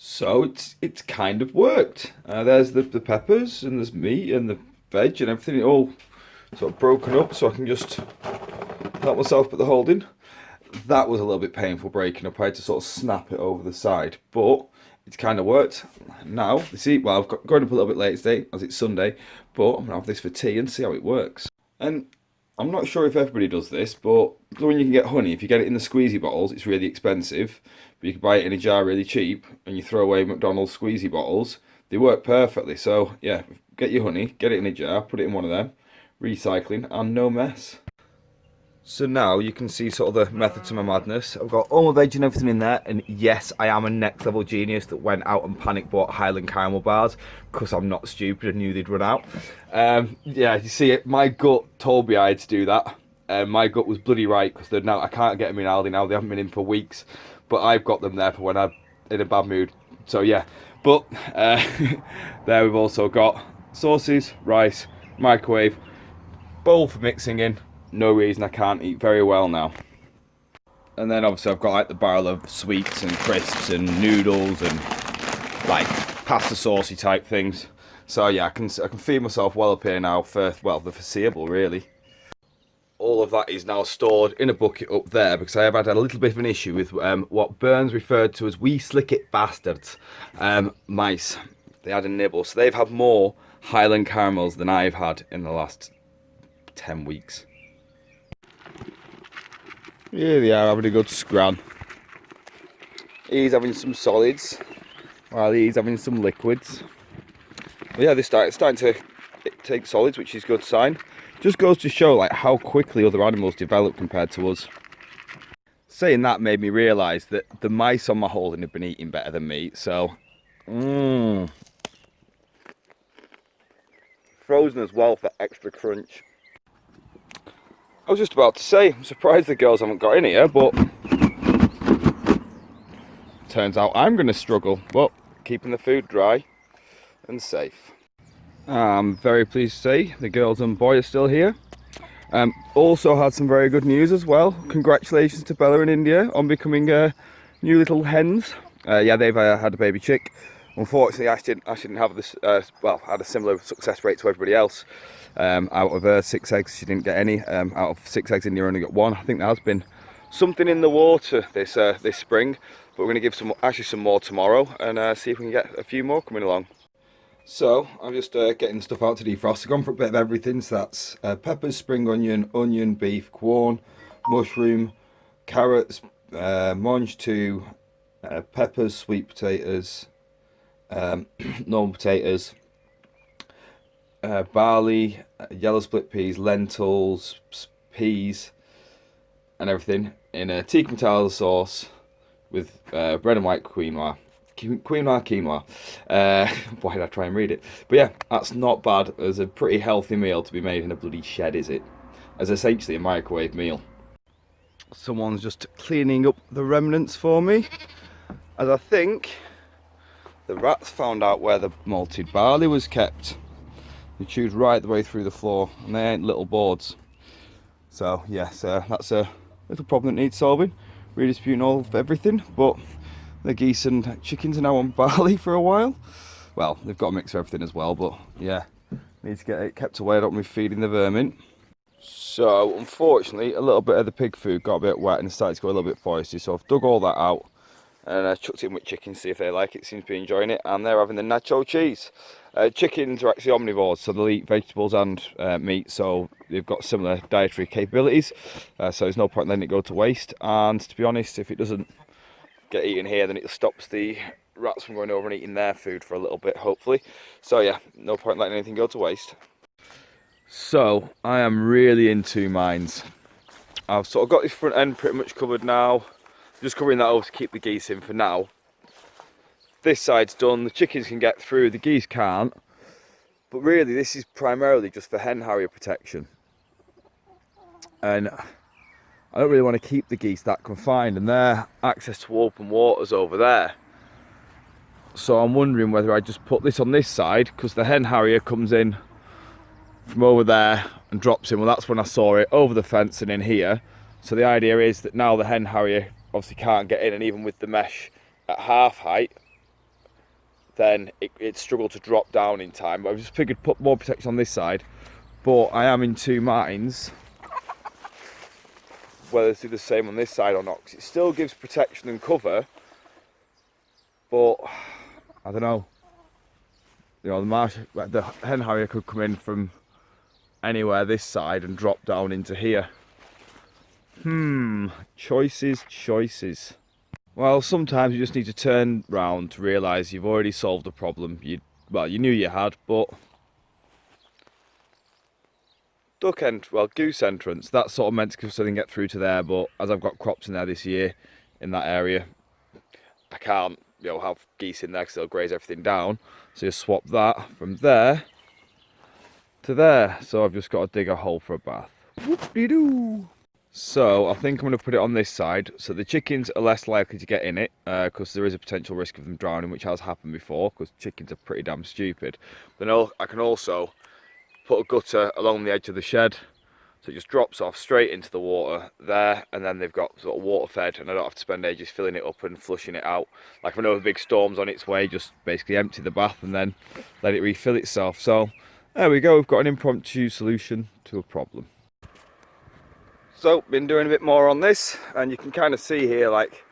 So it's kind of worked. There's the peppers and there's meat and the veg and everything. It all sort of broken up, so I can just help myself put the holding. That was a little bit painful breaking up. I had to sort of snap it over the side, but it's kind of worked. Now, you see, well, I've got going up a little bit late today as it's Sunday, but I'm gonna have this for tea and see how it works. And I'm not sure if everybody does this, but when you can get honey, if you get it in the squeezy bottles, it's really expensive. But you can buy it in a jar really cheap, and you throw away McDonald's squeezy bottles. They work perfectly. So yeah, get your honey, get it in a jar, put it in one of them, recycling, and no mess. So now you can see sort of the method to my madness. I've got all my veg and everything in there, and yes, I am a next level genius that went out and panic bought Highland caramel bars because I'm not stupid and knew they'd run out. Yeah, you see it. My gut told me I had to do that. My gut was bloody right because they're now I can't get them in Aldi now. They haven't been in for weeks, but I've got them there for when I'm in a bad mood. So yeah, but there we've also got sauces, rice, microwave, bowl for mixing in. No reason I can't eat very well now. And then obviously I've got like the barrel of sweets and crisps and noodles and like pasta saucy type things. So yeah, I can feed myself well up here now for, well, the foreseeable really. All of that is now stored in a bucket up there because I have had a little bit of an issue with what Burns referred to as wee slicket bastards, mice. They had a nibble, so they've had more Highland caramels than I've had in the last 10 weeks. Here they are having a good scran. He's having some solids, while he's having some liquids. But yeah, they're starting to take solids, which is a good sign. Just goes to show like how quickly other animals develop compared to us. Saying that made me realise that the mice on my holding have been eating better than me, so frozen as well for extra crunch. I was just about to say, I'm surprised the girls haven't got in here, but turns out I'm going to struggle. But keeping the food dry and safe. I'm very pleased to say the girls and boy are still here. Also had some very good news as well. Congratulations to Bella and India on becoming new little hens. Yeah, they've had a baby chick. Unfortunately, I didn't have this. Well, had a similar success rate to everybody else. Out of 6 eggs, she didn't get any. Out of 6 eggs, India only got 1. I think there has been something in the water this spring, but we're going to give some more tomorrow and see if we can get a few more coming along. So I'm just getting stuff out to defrost. I've gone for a bit of everything. So that's peppers, spring onion, beef, corn, mushroom, carrots, mange 2, peppers, sweet potatoes, normal potatoes, barley, yellow split peas, lentils, peas, and everything in a tikka masala sauce with red and white quinoa. Quinoa. Why did I try and read it? But yeah, that's not bad as a pretty healthy meal to be made in a bloody shed, is it? As essentially a microwave meal. Someone's just cleaning up the remnants for me, as I think the rats found out where the malted barley was kept. They chewed right the way through the floor, and they ain't little boards. So yes, that's a little problem that needs solving. Redisputing all of everything, but the geese and chickens are now on barley for a while. Well, they've got a mix of everything as well, but yeah, need to get it kept away. I don't want to be feeding the vermin. So unfortunately, a little bit of the pig food got a bit wet and started to go a little bit foresty. So I've dug all that out and chucked it in with chickens, see if they like it. Seems to be enjoying it, and they're having the nacho cheese. Chickens are actually omnivores, so they'll eat vegetables and meat, so they've got similar dietary capabilities. So there's no point letting it go to waste. And to be honest, if it doesn't get eaten here, then it stops the rats from going over and eating their food for a little bit, hopefully. So yeah, no point letting anything go to waste. So I am really in two minds. I've sort of got this front end pretty much covered now. Just covering that over to keep the geese in for now. This side's done, the chickens can get through, the geese can't. But really this is primarily just for hen harrier protection. And I don't really want to keep the geese that confined, and their access to open waters over there. So I'm wondering whether I just put this on this side, because the hen harrier comes in from over there and drops in. Well, that's when I saw it, over the fence and in here. So the idea is that now the hen harrier obviously can't get in, and even with the mesh at half height, then it struggled to drop down in time. But I've just figured put more protection on this side, but I am in two minds whether to do the same on this side or not, because it still gives protection and cover, but I don't know. You know, the hen harrier could come in from anywhere this side and drop down into here. Choices. Well, sometimes you just need to turn round to realise you've already solved a problem. Well, you knew you had, but goose entrance, that's sort of meant to so they can get through to there, but as I've got crops in there this year, in that area, I can't, have geese in there because they'll graze everything down. So you swap that from there to there. So I've just got to dig a hole for a bath. Whoop-de-doo. So I think I'm going to put it on this side, so the chickens are less likely to get in it, because there is a potential risk of them drowning, which has happened before, because chickens are pretty damn stupid. Then I can also put a gutter along the edge of the shed, so it just drops off straight into the water there, and then they've got sort of water fed, and I don't have to spend ages filling it up and flushing it out. Like if I know a big storm's on its way, just basically empty the bath and then let it refill itself. So there we go, we've got an impromptu solution to a problem. So been doing a bit more on this, and you can kind of see here, like,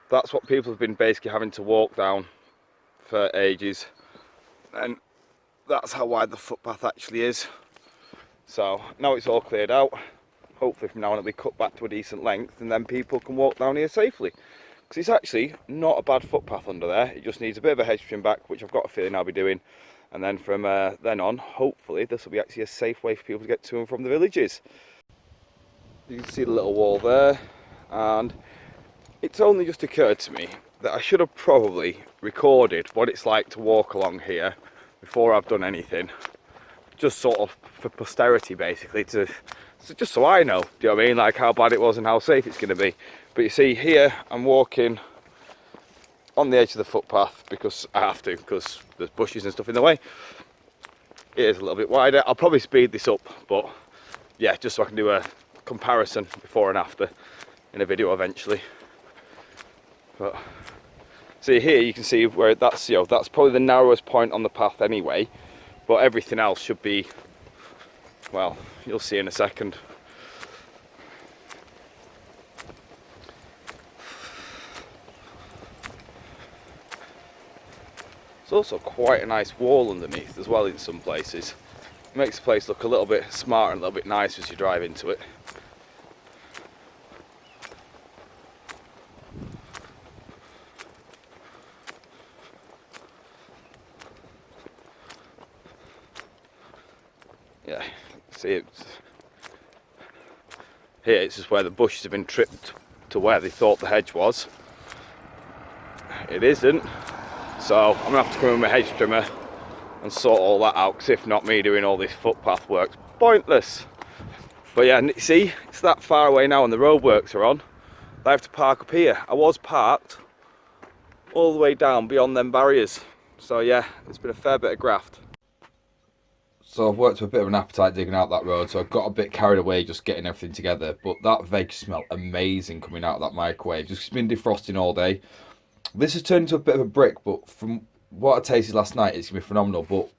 that's what people have been basically having to walk down for ages, and that's how wide the footpath actually is. So now it's all cleared out, hopefully from now on it'll be cut back to a decent length, and then people can walk down here safely, because it's actually not a bad footpath under there. It just needs a bit of a hedge trim back, which I've got a feeling I'll be doing, and then from then on, hopefully this will be actually a safe way for people to get to and from the villages. You can see the little wall there, and it's only just occurred to me that I should have probably recorded what it's like to walk along here before I've done anything, just sort of for posterity basically, just so I know, do you know what I mean, like how bad it was and how safe it's going to be. But you see here, I'm walking on the edge of the footpath because I have to, because there's bushes and stuff in the way. It is a little bit wider. I'll probably speed this up, but yeah, just so I can do a comparison before and after in a video eventually. But see here, you can see where that's that's probably the narrowest point on the path anyway, but everything else should be, well, you'll see in a second. It's also quite a nice wall underneath as well in some places. It makes the place look a little bit smarter and a little bit nicer as you drive into it. Yeah, see it's here, it's just where the bushes have been tripped to where they thought the hedge was. It isn't, so I'm gonna have to come in with my hedge trimmer and sort all that out, because if not, me doing all this footpath work's pointless. But yeah, see, it's that far away now and the roadworks are on. I have to park up here. I was parked all the way down beyond them barriers, so yeah, it's been a fair bit of graft. So I've worked with a bit of an appetite digging out that road, so I got a bit carried away just getting everything together. But that veg smelled amazing coming out of that microwave. Just been defrosting all day. This has turned into a bit of a brick, but from what I tasted last night, it's going to be phenomenal. But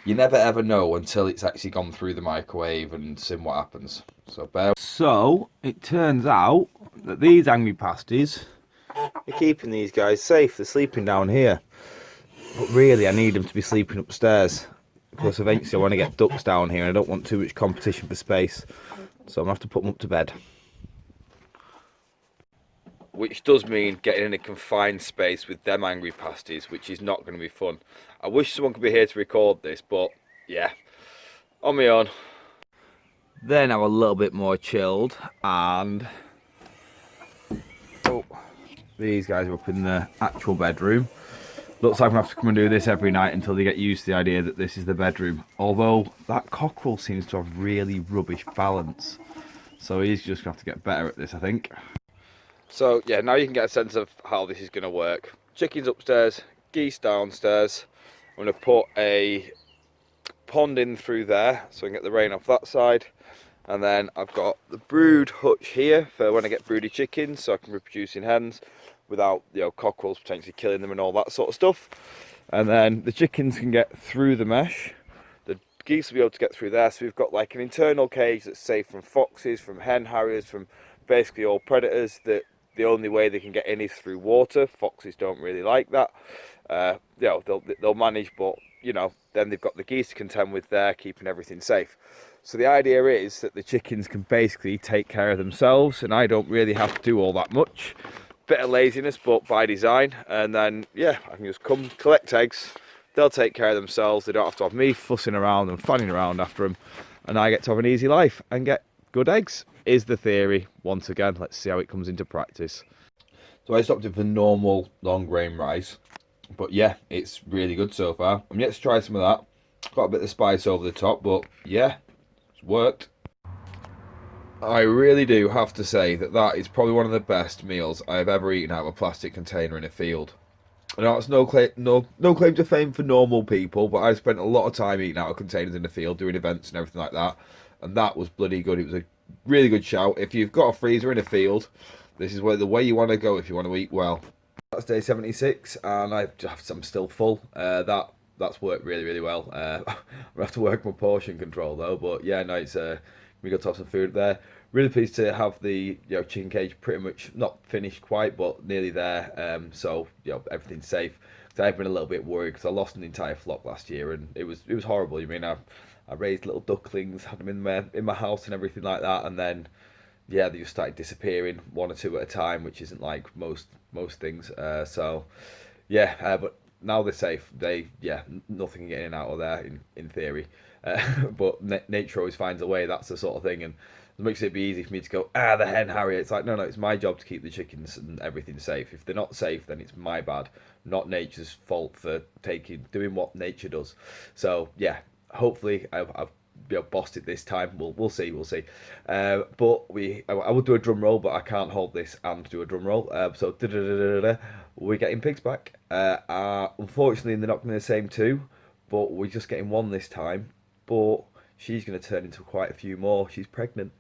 you never ever know until it's actually gone through the microwave and seen what happens. So it turns out that these angry pasties are keeping these guys safe. They're sleeping down here. But really, I need them to be sleeping upstairs, because eventually I want to get ducks down here and I don't want too much competition for space, so I'm going to have to put them up to bed. Which does mean getting in a confined space with them angry pasties, which is not going to be fun. I wish someone could be here to record this, but yeah, on my own. They're now a little bit more chilled, and these guys are up in the actual bedroom. Looks like I'm going to have to come and do this every night until they get used to the idea that this is the bedroom. Although that cockerel seems to have really rubbish balance. So he's just going to have to get better at this, I think. So yeah, now you can get a sense of how this is going to work. Chickens upstairs, geese downstairs. I'm going to put a pond in through there so I can get the rain off that side. And then I've got the brood hutch here for when I get broody chickens so I can reproduce in hens. without, you know, cockerels potentially killing them and all that sort of stuff. And then the chickens can get through the mesh. The geese will be able to get through there. So we've got like an internal cage that's safe from foxes, from hen harriers, from basically all predators. That the only way they can get in is through water. Foxes don't really like that. You know, they'll manage, but you know, then they've got the geese to contend with there, keeping everything safe. So the idea is that the chickens can basically take care of themselves, and I don't really have to do all that much. Bit of laziness, but by design. And then yeah, I can just come collect eggs. They'll take care of themselves. They don't have to have me fussing around and fanning around after them, and I get to have an easy life and get good eggs. Is the theory. Once again, let's see how it comes into practice. So I stopped it for normal long grain rice, but yeah, it's really good so far. I'm yet to try some of that. Got a bit of spice over the top, but yeah, it's worked. I really do have to say that that is probably one of the best meals I've ever eaten out of a plastic container in a field. I know it's no claim to fame for normal people, but I spent a lot of time eating out of containers in the field, doing events and everything like that, and that was bloody good. It was a really good shout. If you've got a freezer in a field, this is the way you want to go if you want to eat well. That's day 76, and I'm still full. That's worked really well. I have to work my portion control though, but yeah, no, it's we got to have some food there. Really pleased to have the chicken cage pretty much not finished quite, but nearly there. So everything's safe. So I've been a little bit worried because I lost an entire flock last year, and it was horrible. You mean I raised little ducklings, had them in my house and everything like that, and then yeah, they just started disappearing one or two at a time, which isn't like most things. So yeah, but now they're safe. Nothing can get in and out of there in theory. But nature always finds a way. That's the sort of thing, and it makes it be easy for me to go, the hen harrier. It's like, no, it's my job to keep the chickens and everything safe. If they're not safe, then it's my bad, not nature's fault for doing what nature does. So yeah, hopefully I've bossed it this time. We'll see. But I would do a drum roll, but I can't hold this and do a drum roll. So we're getting pigs back. Unfortunately, they're not going to be the same two, but we're just getting one this time. But she's going to turn into quite a few more. She's pregnant.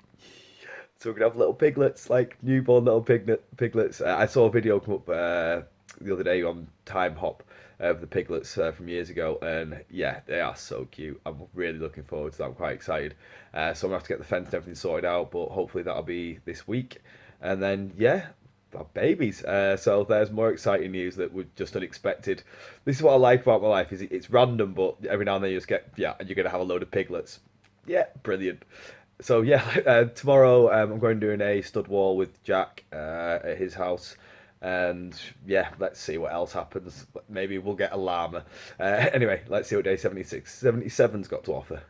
So we're going to have little piglets, like newborn little piglets. I saw a video come up the other day on Time Hop of the piglets from years ago, and yeah, they are so cute. I'm really looking forward to that. I'm quite excited. So I'm going to have to get the fence and everything sorted out, but hopefully that'll be this week. And then, yeah, our babies. So there's more exciting news that was just unexpected. This is what I like about my life, is it's random, but every now and then you just get, and you're going to have a load of piglets. Yeah, brilliant. So yeah, tomorrow I'm going doing a stud wall with Jack at his house. And yeah, let's see what else happens. Maybe we'll get a llama. Anyway, let's see what day 76, 77's got to offer.